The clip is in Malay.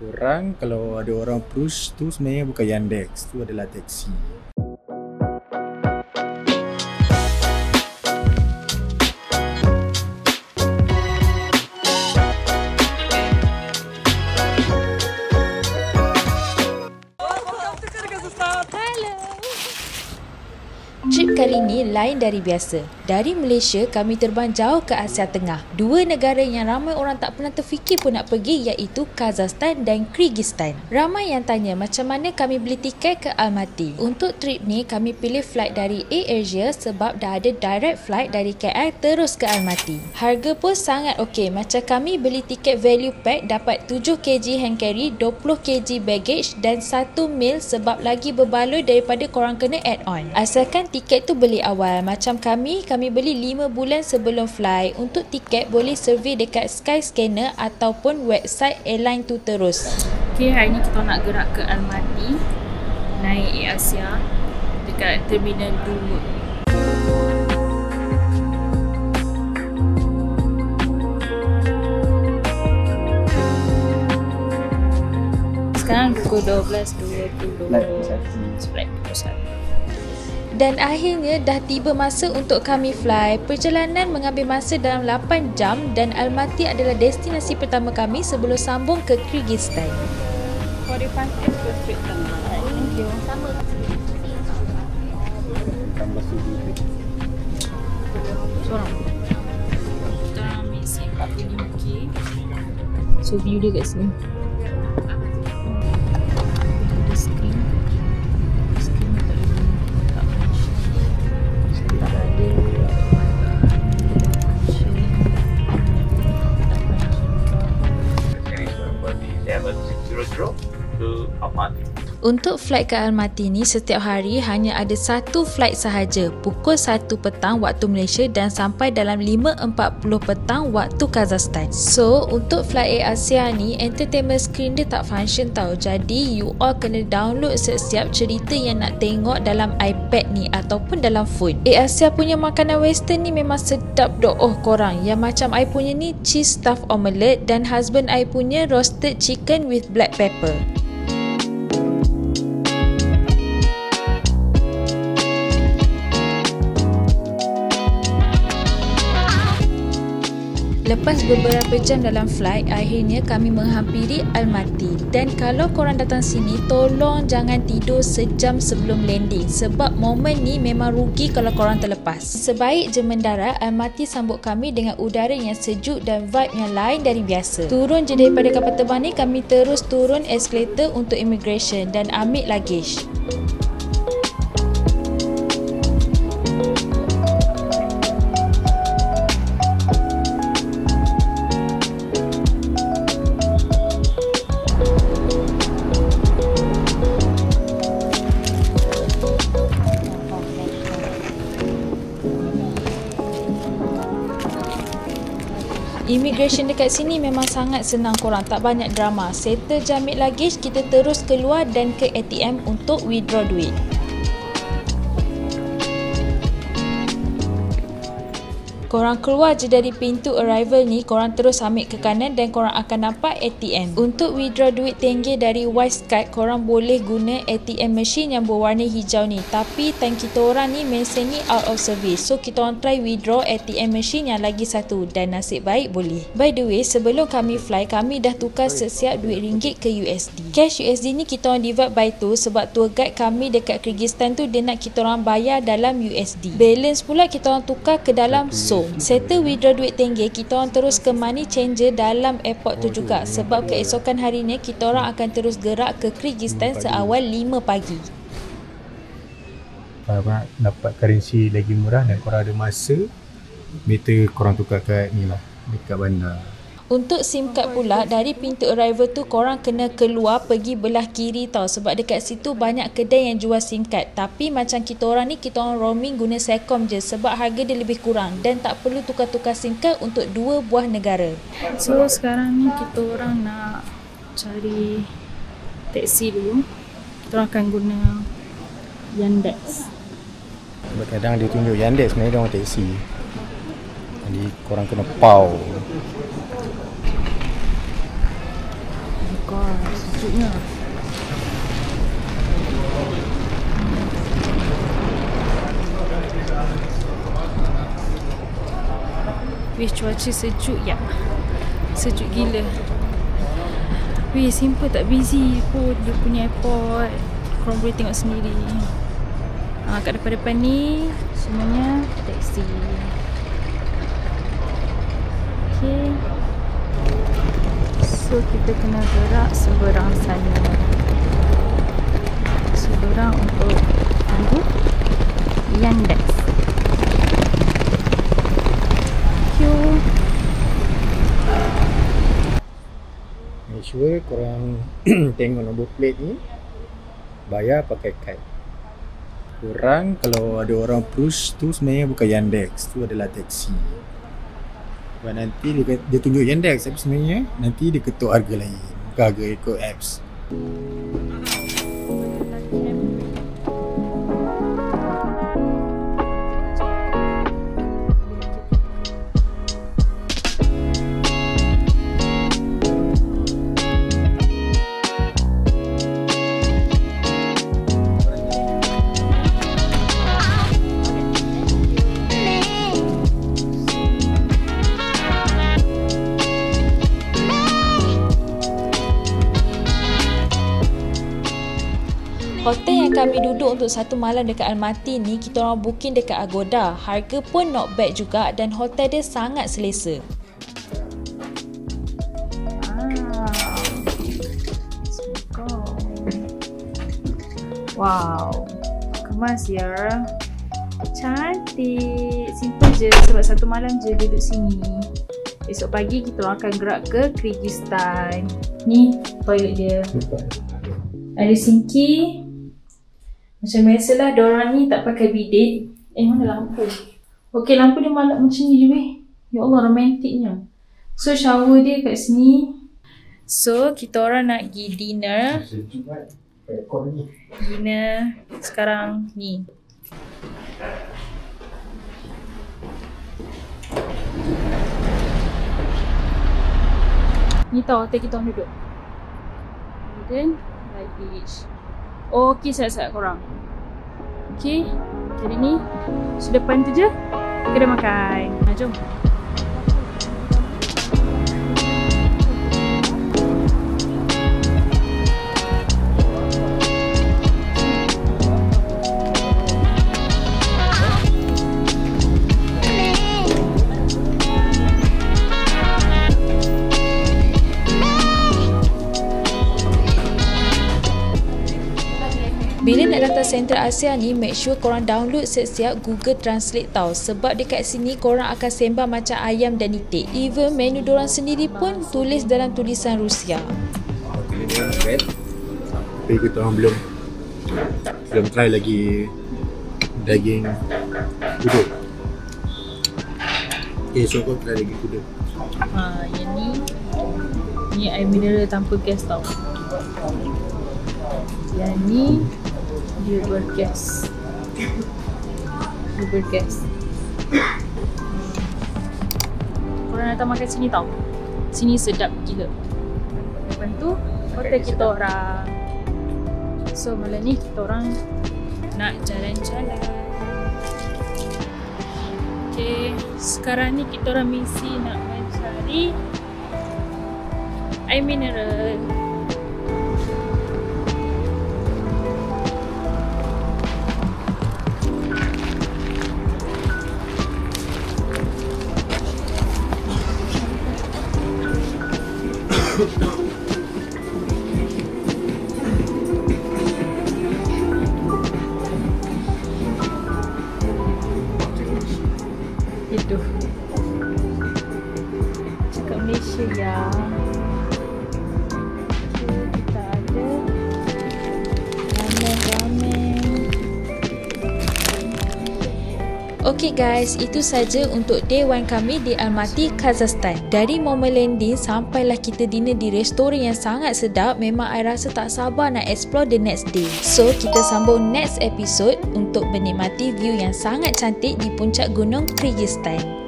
Korang kalau ada orang approach tu sebenarnya bukan Yandex, tu adalah taksi. Trip kali ini lain dari biasa. Dari Malaysia, kami terbang jauh ke Asia Tengah. Dua negara yang ramai orang tak pernah terfikir pun nak pergi, iaitu Kazakhstan dan Kyrgyzstan. Ramai yang tanya macam mana kami beli tiket ke Almaty. Untuk trip ni, kami pilih flight dari AirAsia sebab dah ada direct flight dari KL terus ke Almaty. Harga pun sangat okey. Macam kami beli tiket value pack dapat 7 kg hand carry, 20 kg baggage dan 1 meal sebab lagi berbaloi daripada korang kena add on. Asalkan tiket tu beli awal. Macam kami beli 5 bulan sebelum fly. Untuk tiket boleh survey dekat Skyscanner ataupun website airline tu terus. Okay, hari ni kita nak gerak ke Almaty, naik AirAsia dekat Terminal 2. Sekarang pukul 12.20. Flight pukul 1. Dan akhirnya dah tiba masa untuk kami fly. Perjalanan mengambil masa dalam 8 jam dan Almaty adalah destinasi pertama kami sebelum sambung ke Kyrgyzstan. 45 per trip tambah. Thank you. Sama. Tambah sudu. Seorang. Kita orang ambil SIM 45K. So view dia kat sini. Ada screen. Untuk flight ke Almaty ni setiap hari hanya ada satu flight sahaja, pukul 1 petang waktu Malaysia dan sampai dalam 5.40 petang waktu Kazakhstan. So untuk flight AirAsia ni entertainment screen dia tak function tau. Jadi you all kena download setiap cerita yang nak tengok dalam iPad ni ataupun dalam phone. AirAsia punya makanan western ni memang sedap doh korang. Yang macam I punya ni cheese stuffed omelette dan husband I punya roasted chicken with black pepper. Lepas beberapa jam dalam flight, akhirnya kami menghampiri Almaty. Dan kalau korang datang sini, tolong jangan tidur sejam sebelum landing sebab momen ni memang rugi kalau korang terlepas. Sebaik je mendarat, Almaty sambut kami dengan udara yang sejuk dan vibe yang lain dari biasa. Turun je daripada kapal terbang ni, kami terus turun escalator untuk immigration dan ambil luggage. Immigration dekat sini memang sangat senang korang, tak banyak drama. Settle je ambil luggage, kita terus keluar dan ke ATM untuk withdraw duit. Korang keluar je dari pintu arrival ni, korang terus ambil ke kanan dan korang akan nampak ATM. Untuk withdraw duit tenge dari Wise Card, korang boleh guna ATM machine yang berwarna hijau ni. Tapi time kita orang ni mesin ni out of service. So kita orang try withdraw ATM machine yang lagi satu dan nasib baik boleh. By the way, sebelum kami fly, kami dah tukar sesiap duit ringgit ke USD. Cash USD ni kita orang divide by 2 sebab tour guide kami dekat Kyrgyzstan tu dia nak kita orang bayar dalam USD. Balance pula kita orang tukar ke dalam SOM. Settle withdraw duit tenge, kita orang terus ke money changer dalam airport tu juga sebab keesokan harinya kita orang akan terus gerak ke Kyrgyzstan seawal 5 pagi. Korang dapat currency lagi murah dan korang ada masa, better korang tukar kat ni lah, dekat bandar. Untuk SIM card pula, dari pintu arrival tu korang kena keluar pergi belah kiri tau sebab dekat situ banyak kedai yang jual SIM card. Tapi macam kita orang ni, kita orang roaming guna Celcom je sebab harga dia lebih kurang dan tak perlu tukar-tukar SIM card untuk 2 buah negara. So sekarang ni kita orang nak cari taksi dulu. Kita orang akan guna Yandex. Kadang dia tunjuk Yandex, sebenarnya dia orang taksi. Jadi korang kena pau. god, sejuknya. Wih, cuaca sejuk ya. Sejuk gila. Wih, simple tak busy pun dia punya airport. Korang boleh tengok sendiri. Kat depan-depan ni semuanya taksi. Okay. So kita kena gerak seberang sana. Seberang untuk tunggu Yandex. Make sure korang tengok nombor plate ni, bayar pakai kad. Korang kalau ada orang push tu sebenarnya bukan Yandex, tu adalah taksi. Sebab nanti dia tunjuk Yandex tapi sebenarnya nanti dia ketuk harga lain, bukan harga ikut apps. Hotel yang kami duduk untuk satu malam dekat Almaty ni, kita orang booking dekat Agoda. Harga pun not bad juga dan hotel dia sangat selesa. Wow, kemas ya. Cantik. Simple je sebab satu malam je duduk sini. Esok pagi kita orang akan gerak ke Kyrgyzstan. Ni toilet dia. Ada sinki. Macam biasalah diorang ni tak pakai bidet. Mana lampu? Okey, lampu dia malap macam ni je weh. Ya Allah, romantiknya. So shower dia kat sini. So kita orang nak pergi dinner. Dinner sekarang ni. Ni tau hotel kita orang duduk. Then like beach. Okey, siap-siap korang. Okey, jadi ni sedepan tu je kedai makan. Jom. Bila nak datang Central Asia ni, make sure korang download siap-siap Google Translate tau. Sebab dekat sini korang akan sembah macam ayam dan itik. Even menu dorang sendiri pun tulis dalam tulisan Rusia. Tapi kita orang belum try lagi daging kuda. So kau try lagi kuda. Yang ni air mineral tanpa gas tau. Yang ni dia bergas. Dia bergas. Korang datang makan sini tau. Sini sedap gila. Lepas tu hotel kita orang. So malam ni kita orang nak jalan-jalan. Okay, sekarang ni kita orang misi nak mencari air mineral. Itu cakap Malaysia ya. Kita ada ramen. Okay guys, itu saja untuk day 1 kami di Almaty, Kazakhstan. Dari moment landing sampailah kita dinner di restoran yang sangat sedap. Memang I rasa tak sabar nak explore the next day. So kita sambung next episode untuk menikmati view yang sangat cantik di puncak gunung Kyrgyzstan.